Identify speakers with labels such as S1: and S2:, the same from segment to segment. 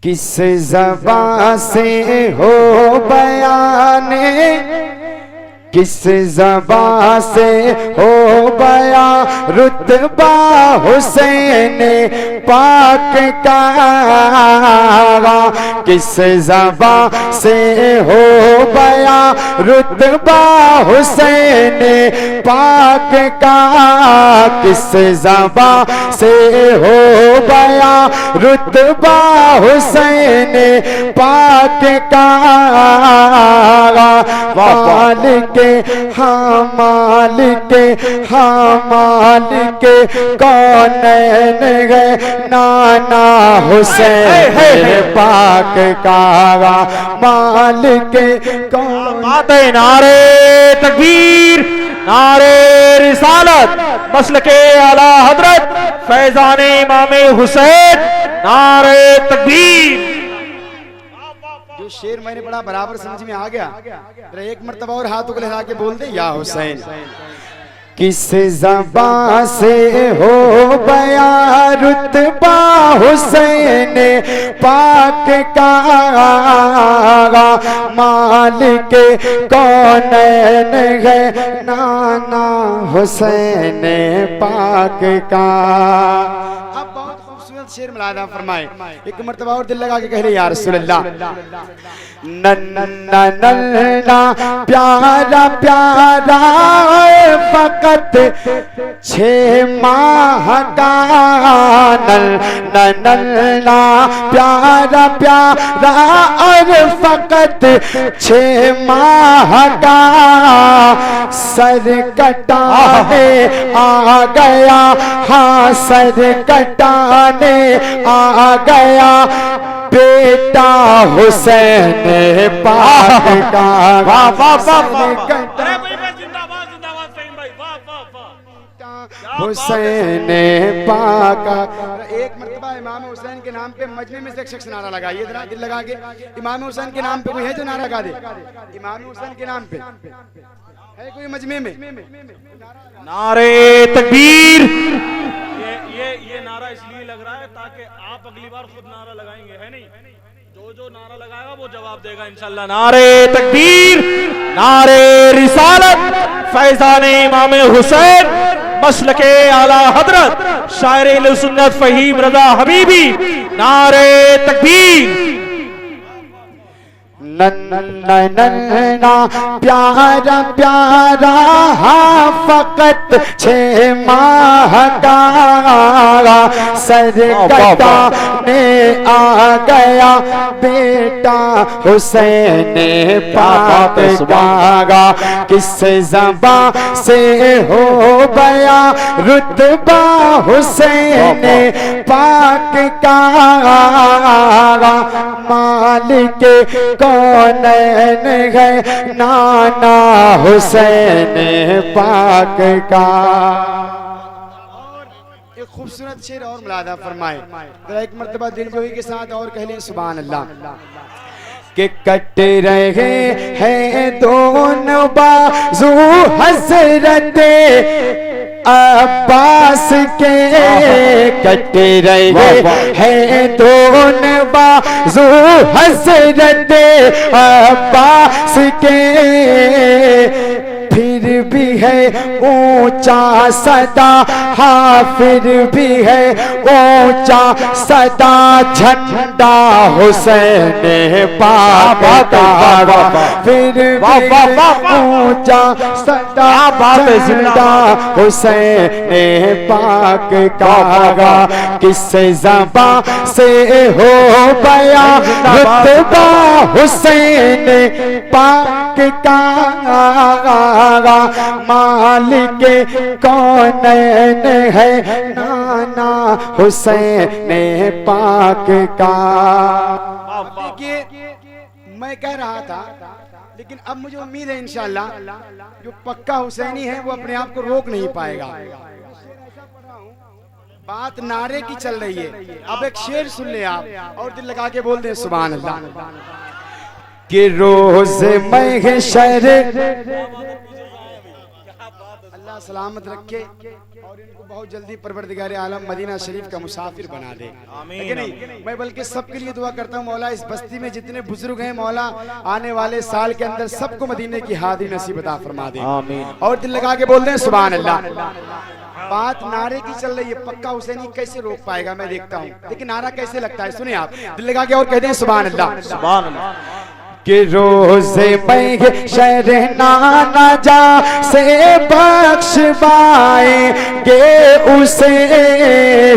S1: किस ज़बान से हो बयाने, किस ज़बान से हो बया रुतबा हुसैन पाक का, किस ज़बान से हो बया रुतबा हुसैन पाक का, किस ज़बान से हो बया रुतबा हुसैन पाक का। मालिक हाँ मालिक हाँ मालिक कौनैन है नाना हुसैन पाक का, मालिक कौन।
S2: नारे तकबीर, नारे रिसालत, मसलके आला हजरत फैजान इमाम हुसैन, नारे तकबीर।
S1: जो शेर मैंने पढ़ा बराबर समझ में आ गया? एक मर्तबा और हाथों को लहरा के बोल दे या हुसैन। किस ज़बान से हो बया रुतबा हुसैन पाक का, मालिक कौनैन है नाना हुसैन पाक का। अब बहुत खूबसूरत शेर मुलादा फरमाए, एक मर्तबा और दिल लगा के कह रहे या रसूल अल्लाह। नन्ना नन्ना प्यारा प्यारा फकत 6 माह का, नन्ना प्यारा प्यारा और फकत 6 माह का, सर कटाने आ गया, हाँ सर कटाने आ गया बेटा हुसैन पाक का। हुसैन पाक। एक मर्तबा इमाम हुसैन के नाम पे मजमे में से एक शख्स नारा लगाइए जरा दिल लगा के। इमाम हुसैन के नाम पे कोई है जो नारा गा दे? इमाम हुसैन के नाम पे है कोई मजमे में?
S2: नारे तकबीर। ये नारा इसलिए लग रहा है ताकि आप अगली बार खुद नारा लगाएंगे, है नहीं? जो नारा लगाएगा वो जवाब देगा इंशाल्लाह। नारे तकबीर, नारे रिसालत, फैजान इमाम हुसैन, मसलके आला हजरत शायर सुन्नत फहीम रजा हबीबी, नारे तकबीर।
S1: नन्ना प्यारा प्यारा हाँ फकत 6 माह का, सर कटाने आ गया बेटा हुसैन पाक का, किस ज़बान से हो गया रुतबा हुसैन पाक का, मालिक कौनैन है नाना हुसैन पाक का। और एक खूबसूरत शेर और मुलादा फरमाए, एक मर्तबा दिलजोई के साथ और कह लें सुभान अल्लाह। कि कट रहे हैं दोनों बाजू हज़रत अब्बास के, कट रहे हैं दोनों बाजू हज़रत अब्बास के, फिर भी है ऊंचा सदा, हाँ फिर भी है ऊंचा सदा झंडा हुसैन पाक का, फिर भी ऊंचा सदा झंडा हुसैन पाक का, किस ज़बान से हो बया रुतबा हुसैन पाक का, मालिक कौनैन है नाना हुसैन पाक का। देखिए मैं कह रहा था, लेकिन अब मुझे उम्मीद है इंशाअल्लाह जो पक्का हुसैनी है वो अपने आप को रोक नहीं पाएगा। बात नारे की चल रही है। अब एक शेर सुन ले आप और दिल लगा के बोल दे सुभान अल्लाह। कि रोज महशर अल्लाह सलामत रखे और इनको बहुत जल्दी परवरदिगार आलम मदीना शरीफ का मुसाफिर बना दे।
S2: आमीन।
S1: है कि नहीं? मैं बल्कि सबके लिए दुआ करता हूँ मौला, इस बस्ती में जितने बुजुर्ग हैं मौला, आने वाले साल के अंदर सबको मदीने की हादी नसीब अता फरमा दे।
S2: आमीन।
S1: और दिल लगा के बोल दें सुभान अल्लाह। बात नारे की चल रही है, पक्का हुसैनी कैसे रोक पाएगा मैं देखता हूँ, लेकिन नारा कैसे लगता है सुनिए आप, दिल लगा के और कह दें सुभान अल्लाह।
S2: सुभान अल्लाह।
S1: कि रोज़े में शरनाना जा से बख्शवाएंगे उसे,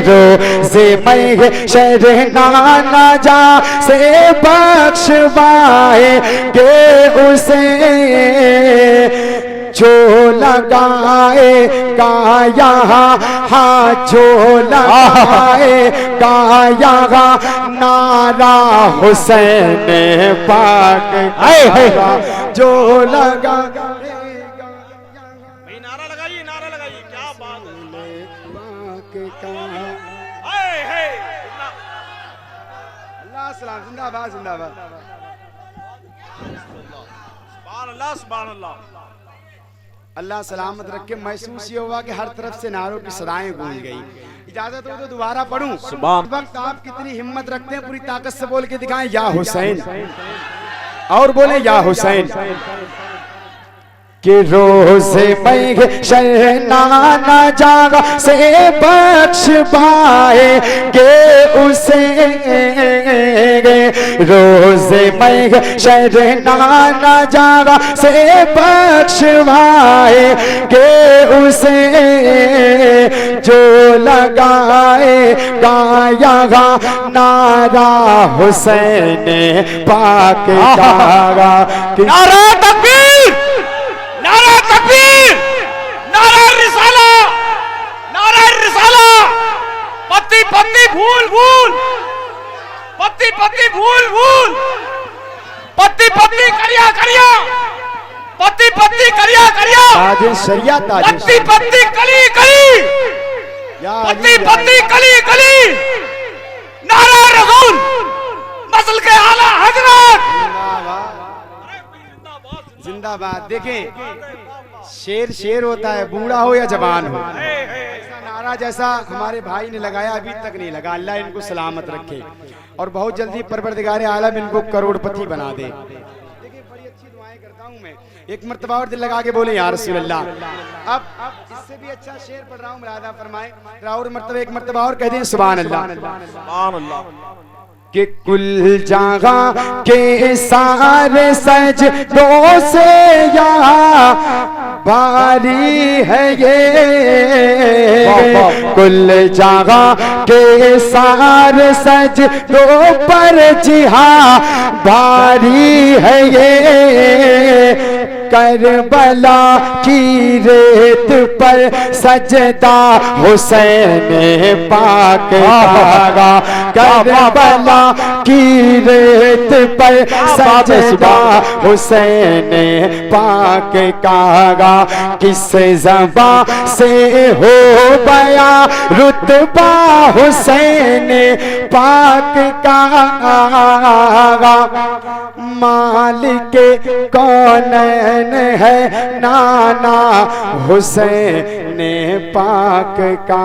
S1: रोज़े में शरनाना जा से बख्शवाएंगे उसे, जो लगाएगा यहाँ हाँ जो लगाएगा यहाँ नारा हुसैन पाक का, जो लगा
S2: भाई नारा लगाइए, नारा लगाइए, क्या बात है।
S1: अल्लाह सलाम, जिंदाबाद जिंदाबाद।
S2: सुभान अल्लाह, सुभान अल्लाह।
S1: अल्लाह सलामत रखे। महसूस ये हुआ कि हर तरफ से नारों की सदाएं गूंज गई। इजाजत हो तो दोबारा पढ़ूं।
S2: सुभान।
S1: इस वक्त आप कितनी हिम्मत रखते हैं, पूरी ताकत से बोल के दिखाएं या हुसैन, और बोले या हुसैन। कि रोज़े में शरनाना जागा से बख्शवाएंगे उसे, रोज़े में शरनाना जागा से बख्शवाएंगे उसे, जो लगाएगा यहाँ नारा हुसैन पाक का।
S2: नारा तकबीर, नारा तकबीर, नारा रिसाला, नारा रिसाला। पत्ती पत्ती भूल भूल, पत्ती पत्ती भूल भूल, पत्ती पत्ती करिया करिया, पत्ती पत्ती करिया करिया,
S1: ताजे शरिया ताजे
S2: पत्ती पत्ती कली कली, पत्ती पत्ती कली कली। नारा रसूल, नस्ल के आला हजरत
S1: जिंदाबाद। देखें शेर शेर होता है, बूढ़ा हो या जवान हो, ऐसा नारा जैसा हमारे भाई ने लगाया अभी तक नहीं लगा। अल्लाह इनको सलामत रखे और बहुत जल्दी परवरदिगार आलम इनको करोड़पति बना दे। देखिए बड़ी अच्छी दुआएं करता हूं मैं, एक मर्तबा और दिल लगा के बोले या रसूल अल्लाह। अब इससे भी अच्छा शेर पढ़ रहा हूँ, मुरादा फरमाए। और मर्तबा एक मर्तबा और कह दें सुभान अल्लाह।
S2: सुभान अल्लाह।
S1: कि कुल जगह के सारे सजदों से यहाँ बारी है ये, कुल जगह के सारे सजदों पर जिहाँ बारी है ये, करबला की रेत पर सजदा हुसैन पाक का, करबला की रेत पर सजदा हुसैन पाक का। किस ज़बां से हो बया रुतबा हुसैन पाक का, मालिक कौनैन है नाना हुसैन पाक का।